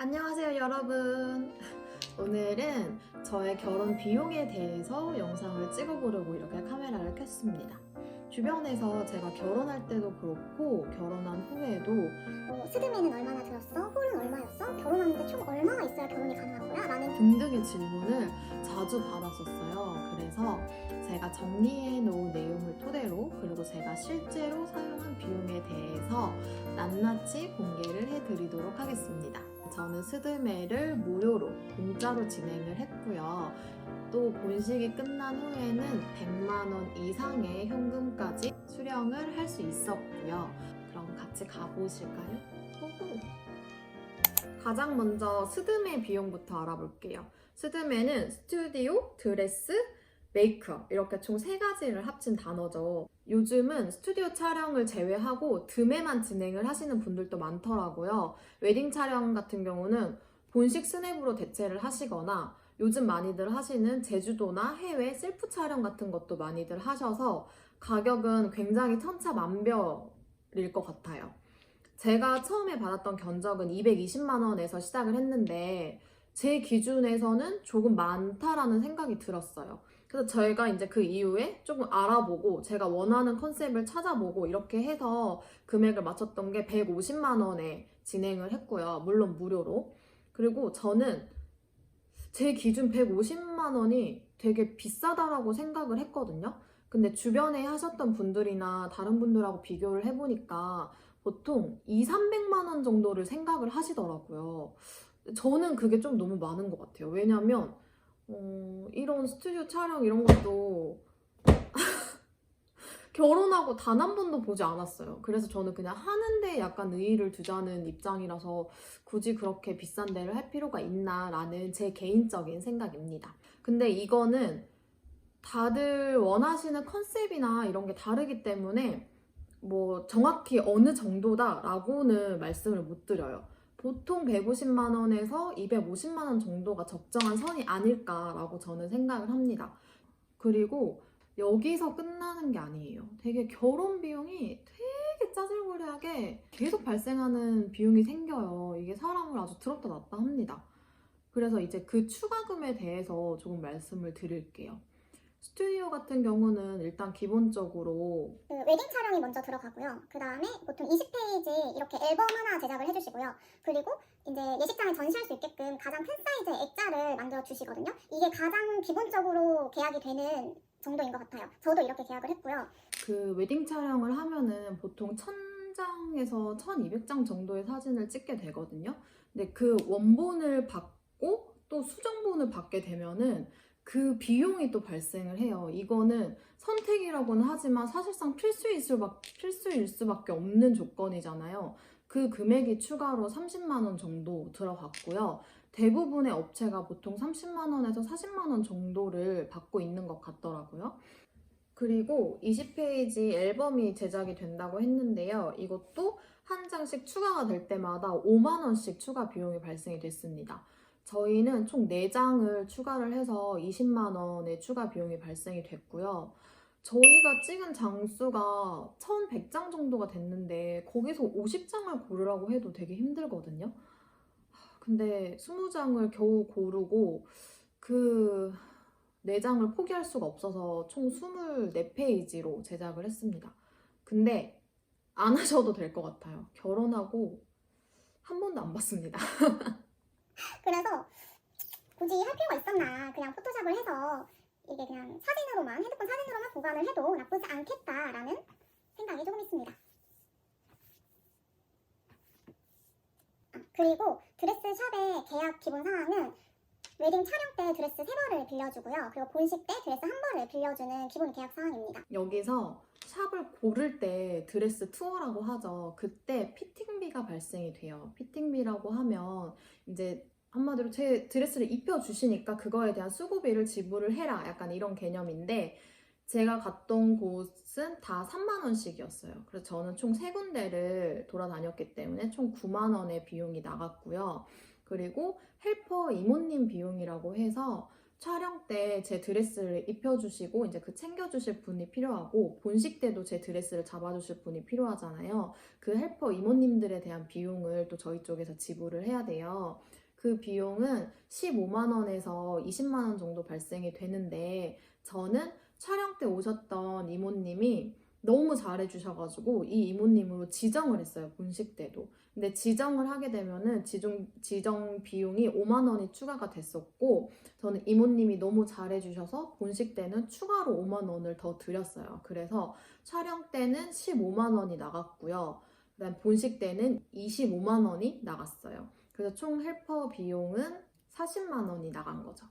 안녕하세요 여러분. 오늘은 저의 결혼 비용에 대해서 영상을 찍어보려고 이렇게 카메라를 켰습니다. 주변에서 제가 결혼할 때도 그렇고 결혼한 후에도 스드메는 얼마나 들었어? 홀은 얼마였어? 결혼하는데 총 얼마가 있어야 결혼이 가능한 거야? 라는 등등의 질문을 자주 받았었어요. 그래서 제가 정리해 놓은 내용을 토대로 그리고 제가 실제로 사용한 비용에 대해서 낱낱이 공개를 해드리도록 하겠습니다. 저는 스드메를 무료로 공짜로 진행을 했고요. 또 본식이 끝난 후에는 100만 원 이상의 현금까지 수령을 할 수 있었고요. 그럼 같이 가보실까요? 고고! 가장 먼저 스드메 비용부터 알아볼게요. 스드메는 스튜디오, 드레스, 메이크업 이렇게 총 3가지를 합친 단어죠. 요즘은 스튜디오 촬영을 제외하고 드메만 진행을 하시는 분들도 많더라고요. 웨딩 촬영 같은 경우는 본식 스냅으로 대체를 하시거나 요즘 많이들 하시는 제주도나 해외 셀프 촬영 같은 것도 많이들 하셔서 가격은 굉장히 천차만별일 것 같아요. 제가 처음에 받았던 견적은 220만 원에서 시작을 했는데 제 기준에서는 조금 많다라는 생각이 들었어요. 그래서 저희가 이제 그 이후에 조금 알아보고 제가 원하는 컨셉을 찾아보고 이렇게 해서 금액을 맞췄던 게 150만 원에 진행을 했고요. 물론 무료로. 그리고 저는 제 기준 150만 원이 되게 비싸다라고 생각을 했거든요. 근데 주변에 하셨던 분들이나 다른 분들하고 비교를 해보니까 보통 2, 300만 원 정도를 생각을 하시더라고요. 저는 그게 좀 너무 많은 것 같아요. 왜냐면 이런 스튜디오 촬영 이런 것도 결혼하고 단 한 번도 보지 않았어요. 그래서 저는 그냥 하는데 약간 의의를 두자는 입장이라서 굳이 그렇게 비싼 데를 할 필요가 있나라는 제 개인적인 생각입니다. 근데 이거는 다들 원하시는 컨셉이나 이런 게 다르기 때문에 뭐 정확히 어느 정도다라고는 말씀을 못 드려요. 보통 150만 원에서 250만 원 정도가 적정한 선이 아닐까라고 저는 생각을 합니다. 그리고 여기서 끝나는 게 아니에요. 되게 결혼 비용이 되게 짜질구리하게 계속 발생하는 비용이 생겨요. 이게 사람을 아주 들었다 놨다 합니다. 그래서 이제 그 추가금에 대해서 조금 말씀을 드릴게요. 스튜디오 같은 경우는 일단 기본적으로 그 웨딩 촬영이 먼저 들어가고요. 그 다음에 보통 20페이지 이렇게 앨범 하나 제작을 해주시고요. 그리고 이제 예식장에 전시할 수 있게끔 가장 큰 사이즈의 액자를 만들어 주시거든요. 이게 가장 기본적으로 계약이 되는 정도인 것 같아요. 저도 이렇게 계약을 했고요. 그 웨딩 촬영을 하면은 보통 1000장에서 1200장 정도의 사진을 찍게 되거든요. 근데 그 원본을 받고 또 수정본을 받게 되면은 그 비용이 또 발생을 해요. 이거는 선택이라고는 하지만 사실상 필수일 수밖에 없는 조건이잖아요. 그 금액이 추가로 30만 원 정도 들어갔고요. 대부분의 업체가 보통 30만 원에서 40만 원 정도를 받고 있는 것 같더라고요. 그리고 20페이지 앨범이 제작이 된다고 했는데요. 이것도 한 장씩 추가가 될 때마다 5만 원씩 추가 비용이 발생이 됐습니다. 저희는 총 4장을 추가를 해서 20만 원의 추가 비용이 발생이 됐고요. 저희가 찍은 장수가 1100장 정도가 됐는데 거기서 50장을 고르라고 해도 되게 힘들거든요. 근데 20장을 겨우 고르고 그 4장을 포기할 수가 없어서 총 24페이지로 제작을 했습니다. 근데 안 하셔도 될 것 같아요. 결혼하고 한 번도 안 봤습니다. 그래서 굳이 할 필요가 있었나. 그냥 포토샵을 해서 이게 그냥 사진으로만, 핸드폰 사진으로만 보관을 해도 나쁘지 않겠다라는 생각이 조금 있습니다. 그리고 드레스 샵의 계약 기본 사항은 웨딩 촬영 때 드레스 3벌을 빌려주고요. 그리고 본식 때 드레스 1벌을 빌려주는 기본 계약 사항입니다. 여기서 샵을 고를 때 드레스 투어라고 하죠. 그때 피팅비가 발생이 돼요. 피팅비라고 하면 이제 한마디로 제 드레스를 입혀주시니까 그거에 대한 수고비를 지불을 해라. 약간 이런 개념인데 제가 갔던 곳은 다 3만 원씩이었어요. 그래서 저는 총 3군데를 돌아다녔기 때문에 총 9만 원의 비용이 나갔고요. 그리고 헬퍼 이모님 비용이라고 해서 촬영 때 제 드레스를 입혀주시고 이제 그 챙겨주실 분이 필요하고 본식 때도 제 드레스를 잡아주실 분이 필요하잖아요. 그 헬퍼 이모님들에 대한 비용을 또 저희 쪽에서 지불을 해야 돼요. 그 비용은 15만 원에서 20만 원 정도 발생이 되는데 저는 촬영 때 오셨던 이모님이 너무 잘해주셔가지고 이 이모님으로 지정을 했어요. 본식 때도. 근데 지정을 하게 되면은 지정 비용이 5만 원이 추가가 됐었고 저는 이모님이 너무 잘해주셔서 본식 때는 추가로 5만 원을 더 드렸어요. 그래서 촬영 때는 15만 원이 나갔고요. 그다음 본식 때는 25만 원이 나갔어요. 그래서 총 헬퍼 비용은 40만 원이 나간 거죠.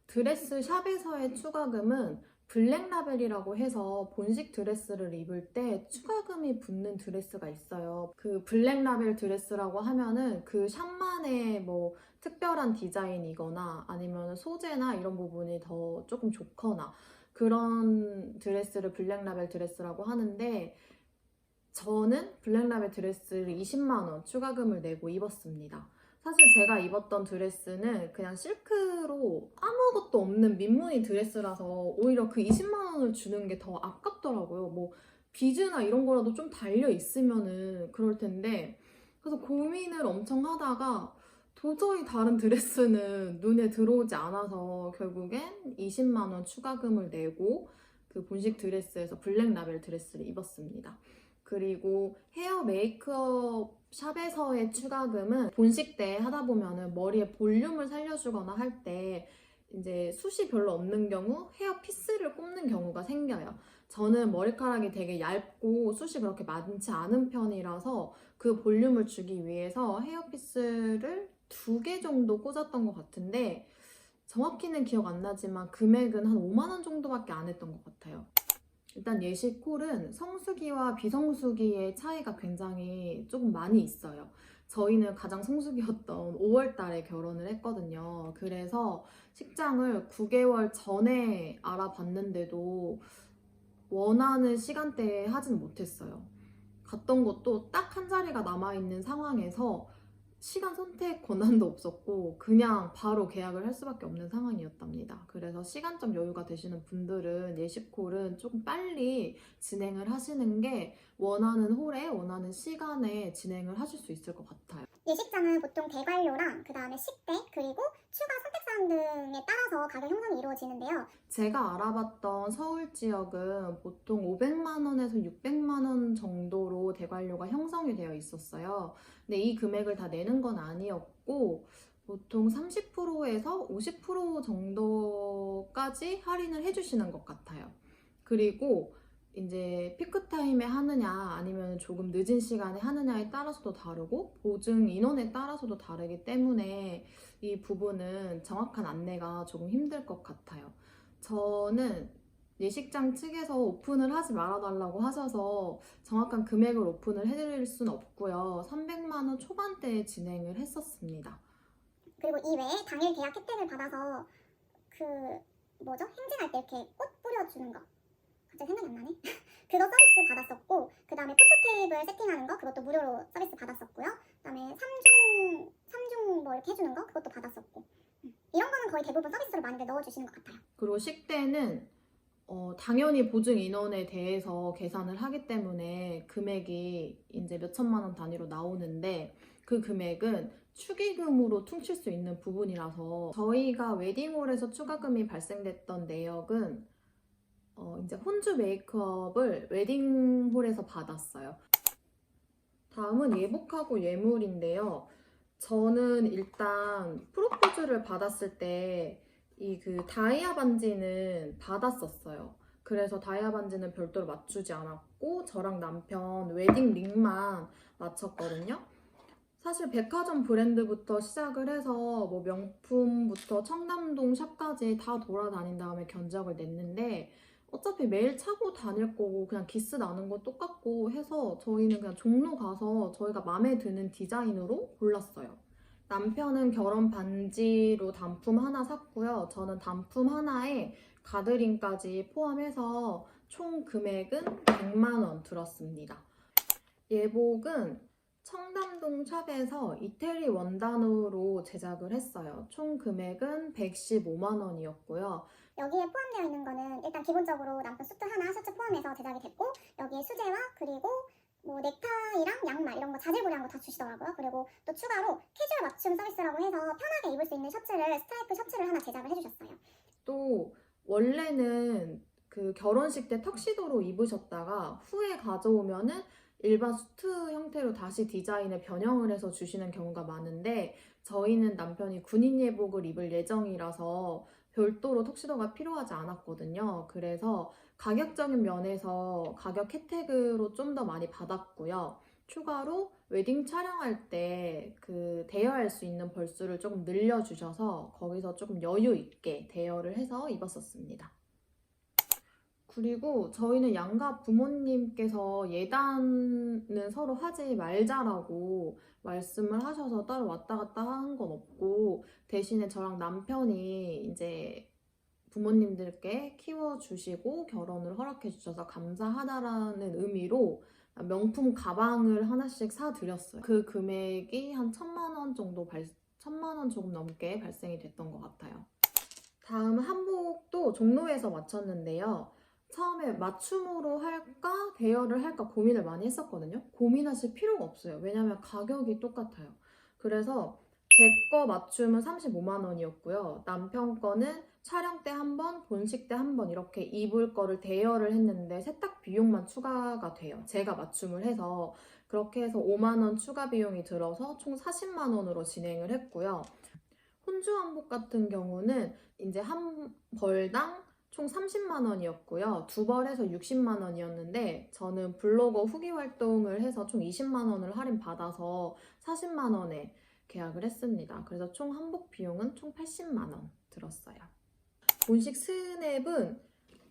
드레스 샵에서의 추가금은 블랙라벨이라고 해서 본식 드레스를 입을 때 추가금이 붙는 드레스가 있어요. 그 블랙라벨 드레스라고 하면은 그 샵만의 뭐 특별한 디자인이거나 아니면 소재나 이런 부분이 더 조금 좋거나 그런 드레스를 블랙라벨 드레스라고 하는데 저는 블랙라벨 드레스를 20만 원 추가금을 내고 입었습니다. 사실 제가 입었던 드레스는 그냥 실크로 아무것도 없는 민무늬 드레스라서 오히려 그 20만 원을 주는 게 더 아깝더라고요. 뭐 비즈나 이런 거라도 좀 달려 있으면은 그럴 텐데 그래서 고민을 엄청 하다가 도저히 다른 드레스는 눈에 들어오지 않아서 결국엔 20만 원 추가금을 내고 그 본식 드레스에서 블랙라벨 드레스를 입었습니다. 그리고 헤어 메이크업 샵에서의 추가금은 본식 때 하다 보면은 머리에 볼륨을 살려주거나 할 때 이제 숱이 별로 없는 경우 헤어 피스를 꼽는 경우가 생겨요. 저는 머리카락이 되게 얇고 숱이 그렇게 많지 않은 편이라서 그 볼륨을 주기 위해서 헤어 피스를 2개 정도 꽂았던 것 같은데 정확히는 기억 안 나지만 금액은 한 5만 원 정도밖에 안 했던 것 같아요. 일단 예시콜은 성수기와 비성수기의 차이가 굉장히 조금 많이 있어요. 저희는 가장 성수기였던 5월 달에 결혼을 했거든요. 그래서 식장을 9개월 전에 알아봤는데도 원하는 시간대에 하진 못했어요. 갔던 곳도 딱 한 자리가 남아있는 상황에서 시간 선택 권한도 없었고 그냥 바로 계약을 할 수밖에 없는 상황이었답니다. 그래서 시간적 여유가 되시는 분들은 예식콜은 조금 빨리 진행을 하시는 게 원하는 홀에 원하는 시간에 진행을 하실 수 있을 것 같아요. 예식장은 보통 대관료랑 그 다음에 식대 그리고 추가 선택사항 등에 따라서 가격 형성이 이루어지는데요. 제가 알아봤던 서울 지역은 보통 500만 원에서 600만 원 정도로 대관료가 형성이 되어 있었어요. 근데 이 금액을 다 내는 건 아니었고 보통 30%에서 50% 정도까지 할인을 해주시는 것 같아요. 그리고 이제 피크타임에 하느냐 아니면 조금 늦은 시간에 하느냐에 따라서도 다르고 보증 인원에 따라서도 다르기 때문에 이 부분은 정확한 안내가 조금 힘들 것 같아요. 저는 예식장 측에서 오픈을 하지 말아달라고 하셔서 정확한 금액을 오픈을 해드릴 수는 없고요. 300만 원 초반대에 진행을 했었습니다. 그리고 이외에 당일 계약 혜택을 받아서 그 행진할 때 이렇게 꽃 뿌려주는 거 갑자기 생각이 안 나네. 그거 서비스 받았었고 그 다음에 포토테이블 세팅하는 거 그것도 무료로 서비스 받았었고요. 그 다음에 3중 뭐 이렇게 해주는 거 그것도 받았었고 이런 거는 거의 대부분 서비스로 많이들 넣어주시는 것 같아요. 그리고 식대는 당연히 보증 인원에 대해서 계산을 하기 때문에 금액이 이제 몇 천만 원 단위로 나오는데 그 금액은 축의금으로 퉁칠 수 있는 부분이라서 저희가 웨딩홀에서 추가금이 발생됐던 내역은 이제 혼주 메이크업을 웨딩홀에서 받았어요. 다음은 예복하고 예물인데요. 저는 일단 프로포즈를 받았을 때 이 그 다이아 반지는 받았었어요. 그래서 다이아 반지는 별도로 맞추지 않았고 저랑 남편 웨딩 링만 맞췄거든요. 사실 백화점 브랜드부터 시작을 해서 뭐 명품부터 청담동 샵까지 다 돌아다닌 다음에 견적을 냈는데 어차피 매일 차고 다닐 거고 그냥 기스 나는 거 똑같고 해서 저희는 그냥 종로 가서 저희가 마음에 드는 디자인으로 골랐어요. 남편은 결혼 반지로 단품 하나 샀고요. 저는 단품 하나에 가드링까지 포함해서 총 금액은 100만 원 들었습니다. 예복은 청담동 샵에서 이태리 원단으로 제작을 했어요. 총 금액은 115만 원이었고요. 여기에 포함되어 있는 거는 일단 기본적으로 남편 수트 하나 셔츠 포함해서 제작이 됐고, 여기에 수제화 그리고 뭐 넥타이랑 양말 이런 거 자질구레한 거 다 주시더라고요. 그리고 또 추가로 캐주얼 맞춤 서비스라고 해서 편하게 입을 수 있는 셔츠를, 스트라이프 셔츠를 하나 제작을 해주셨어요. 또 원래는 그 결혼식 때 턱시도로 입으셨다가 후에 가져오면은 일반 수트 형태로 다시 디자인을 변형을 해서 주시는 경우가 많은데, 저희는 남편이 군인 예복을 입을 예정이라서 별도로 턱시도가 필요하지 않았거든요. 그래서 가격적인 면에서 가격 혜택으로 좀 더 많이 받았고요. 추가로 웨딩 촬영할 때 그 대여할 수 있는 벌수를 조금 늘려주셔서 거기서 조금 여유 있게 대여를 해서 입었었습니다. 그리고 저희는 양가 부모님께서 예단은 서로 하지 말자라고 말씀을 하셔서 따로 왔다 갔다 한 건 없고, 대신에 저랑 남편이 이제 부모님들께 키워주시고 결혼을 허락해 주셔서 감사하다라는 의미로 명품 가방을 하나씩 사드렸어요. 그 금액이 한 1,000만 원 정도, 1,000만 원 조금 넘게 발생이 됐던 것 같아요. 다음 한복도 종로에서 마쳤는데요. 처음에 맞춤으로 할까 대여를 할까 고민을 많이 했었거든요. 고민하실 필요가 없어요. 왜냐면 가격이 똑같아요. 그래서 제 거 맞춤은 35만 원이었고요. 남편 거는 촬영 때 한 번, 본식 때 한 번 이렇게 입을 거를 대여를 했는데 세탁 비용만 추가가 돼요. 제가 맞춤을 해서 그렇게 해서 5만 원 추가 비용이 들어서 총 40만 원으로 진행을 했고요. 혼주 한복 같은 경우는 이제 한 벌당 총 30만 원이었고요. 두 벌에서 60만 원이었는데 저는 블로거 후기 활동을 해서 총 20만 원을 할인받아서 40만 원에 계약을 했습니다. 그래서 총 한복 비용은 총 80만 원 들었어요. 본식 스냅은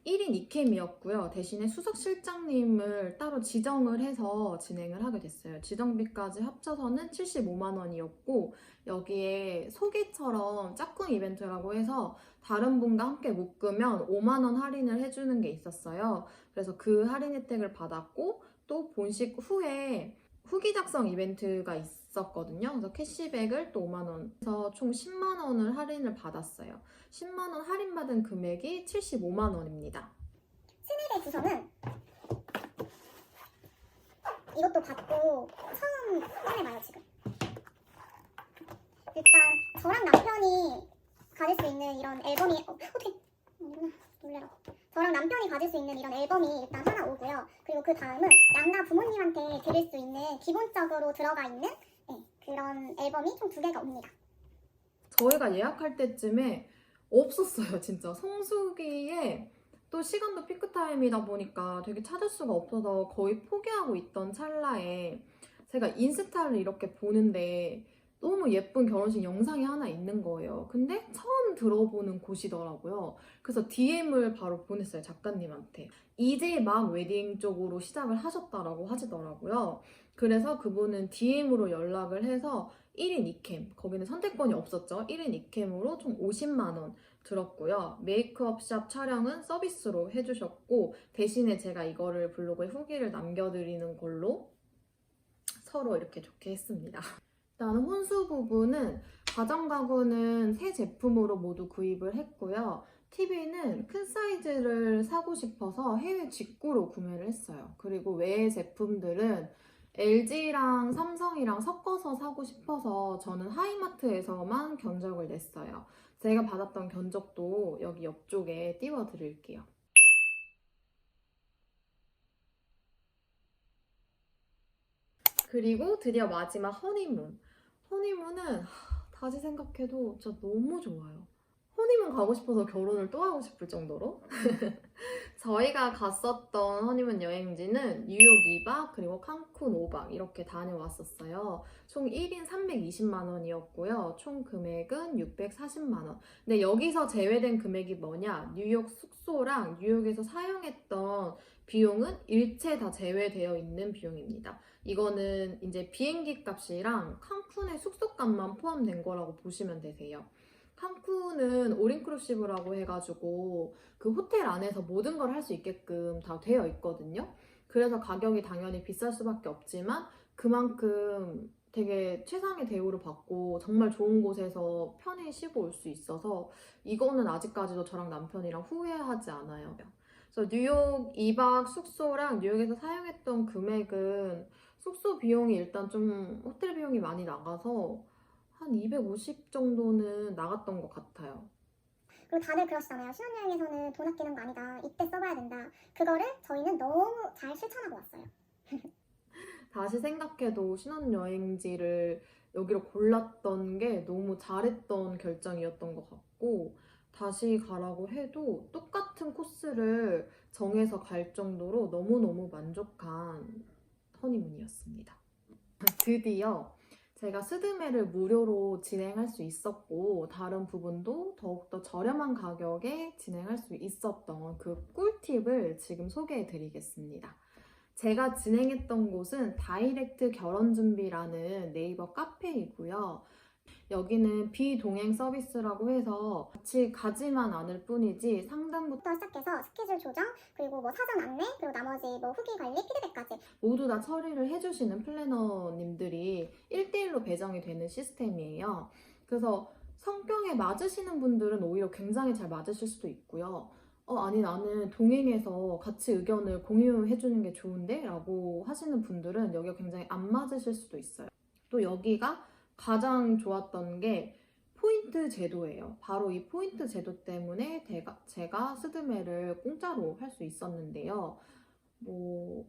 1인 2캠이었고요. 대신에 수석실장님을 따로 지정을 해서 진행을 하게 됐어요. 지정비까지 합쳐서는 75만 원이었고, 여기에 소개처럼 짝꿍 이벤트라고 해서 다른 분과 함께 묶으면 5만 원 할인을 해주는 게 있었어요. 그래서 그 할인 혜택을 받았고, 또 본식 후에 후기 작성 이벤트가 있었거든요. 그래서 캐시백을 또 5만 원, 그래서 총 10만 원을 할인을 받았어요. 10만 원 할인받은 금액이 75만 원입니다. 스냅의 구성은 이것도 받고 처음 꺼내봐요 지금. 일단 저랑 남편이 가질 수 있는 이런 앨범이 어떻게 놀래라. 저랑 남편이 가질 수 있는 이런 앨범이 일단 하나 오고요. 그리고 그 다음은 양가 부모님한테 드릴 수 있는 기본적으로 들어가 있는 그런 앨범이 총 2개가 옵니다. 저희가 예약할 때쯤에 없었어요, 진짜. 성수기에 또 시간도 피크타임이다 보니까 되게 찾을 수가 없어서 거의 포기하고 있던 찰나에 제가 인스타를 이렇게 보는데 너무 예쁜 결혼식 영상이 하나 있는 거예요. 근데 처음 들어보는 곳이더라고요. 그래서 DM을 바로 보냈어요, 작가님한테. 이제 막 웨딩 쪽으로 시작을 하셨다라고 하시더라고요. 그래서 그분은 DM으로 연락을 해서 1인 2캠, 거기는 선택권이 없었죠. 1인 2캠으로 총 50만 원 들었고요. 메이크업샵 촬영은 서비스로 해주셨고, 대신에 제가 이거를 블로그에 후기를 남겨드리는 걸로 서로 이렇게 좋게 했습니다. 일단 혼수 부분은 가정가구는 새 제품으로 모두 구입을 했고요. TV는 큰 사이즈를 사고 싶어서 해외 직구로 구매를 했어요. 그리고 외의 제품들은 LG랑 삼성이랑 섞어서 사고 싶어서 저는 하이마트에서만 견적을 냈어요. 제가 받았던 견적도 여기 옆쪽에 띄워드릴게요. 그리고 드디어 마지막 허니문. 허니문은 다시 생각해도 진짜 너무 좋아요. 허니문 가고 싶어서 결혼을 또 하고 싶을 정도로. 저희가 갔었던 허니문 여행지는 뉴욕 2박 그리고 칸쿤 5박 이렇게 다녀왔었어요. 총 1인 320만 원이었고요. 총 금액은 640만 원. 근데 여기서 제외된 금액이 뭐냐? 뉴욕 숙소랑 뉴욕에서 사용했던 비용은 일체 다 제외되어 있는 비용입니다. 이거는 이제 비행기 값이랑 칸쿤의 숙소 값만 포함된 거라고 보시면 되세요. 칸쿤은 올인크루시브라고 해가지고 그 호텔 안에서 모든 걸 할 수 있게끔 다 되어 있거든요. 그래서 가격이 당연히 비쌀 수밖에 없지만 그만큼 되게 최상의 대우를 받고 정말 좋은 곳에서 편히 쉬고 올 수 있어서 이거는 아직까지도 저랑 남편이랑 후회하지 않아요. 그래서 뉴욕 2박 숙소랑 뉴욕에서 사용했던 금액은 숙소 비용이 일단 좀 호텔 비용이 많이 나가서 한 250 정도는 나갔던 것 같아요. 그리고 다들 그러시잖아요. 신혼여행에서는 돈 아끼는 거 아니다. 이때 써봐야 된다. 그거를 저희는 너무 잘 실천하고 왔어요. 다시 생각해도 신혼여행지를 여기로 골랐던 게 너무 잘했던 결정이었던 것 같고, 다시 가라고 해도 똑같은 코스를 정해서 갈 정도로 너무너무 만족한 허니문이었습니다. 드디어 제가 스드메를 무료로 진행할 수 있었고, 다른 부분도 더욱더 저렴한 가격에 진행할 수 있었던 그 꿀팁을 지금 소개해 드리겠습니다. 제가 진행했던 곳은 다이렉트 결혼준비라는 네이버 카페이고요. 여기는 비동행 서비스라고 해서 같이 가지만 않을 뿐이지 상담부터 부터 시작해서 스케줄 조정, 그리고 뭐 사전 안내, 그리고 나머지 뭐 후기 관리, 피드백까지 모두 다 처리를 해주시는 플래너님들이 1대1로 배정이 되는 시스템이에요. 그래서 성격에 맞으시는 분들은 오히려 굉장히 잘 맞으실 수도 있고요. 아니, 나는 동행해서 같이 의견을 공유해주는 게 좋은데? 라고 하시는 분들은 여기가 굉장히 안 맞으실 수도 있어요. 또 여기가 가장 좋았던 게 포인트 제도예요. 바로 이 포인트 제도 때문에 제가 스드메를 공짜로 할 수 있었는데요.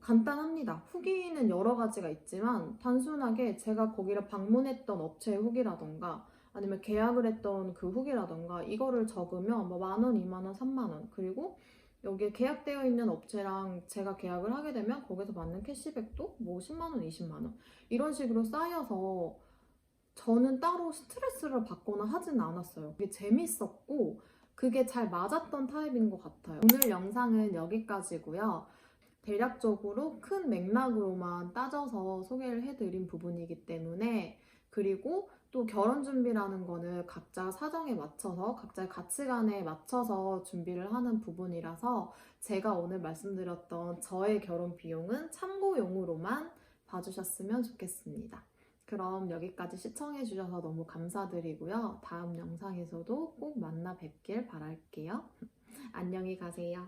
간단합니다. 후기는 여러 가지가 있지만 단순하게 제가 거기를 방문했던 업체의 후기라던가 아니면 계약을 했던 그 후기라던가 이거를 적으면 뭐 10,000원, 20,000원, 30,000원 그리고 여기에 계약되어 있는 업체랑 제가 계약을 하게 되면 거기서 받는 캐시백도 뭐 10만원, 20만원 이런 식으로 쌓여서 저는 따로 스트레스를 받거나 하진 않았어요. 그게 재밌었고 그게 잘 맞았던 타입인 것 같아요. 오늘 영상은 여기까지고요. 대략적으로 큰 맥락으로만 따져서 소개를 해드린 부분이기 때문에 그리고 또 결혼 준비라는 거는 각자 사정에 맞춰서 각자의 가치관에 맞춰서 준비를 하는 부분이라서 제가 오늘 말씀드렸던 저의 결혼 비용은 참고용으로만 봐주셨으면 좋겠습니다. 그럼 여기까지 시청해주셔서 너무 감사드리고요. 다음 영상에서도 꼭 만나 뵙길 바랄게요. 안녕히 가세요.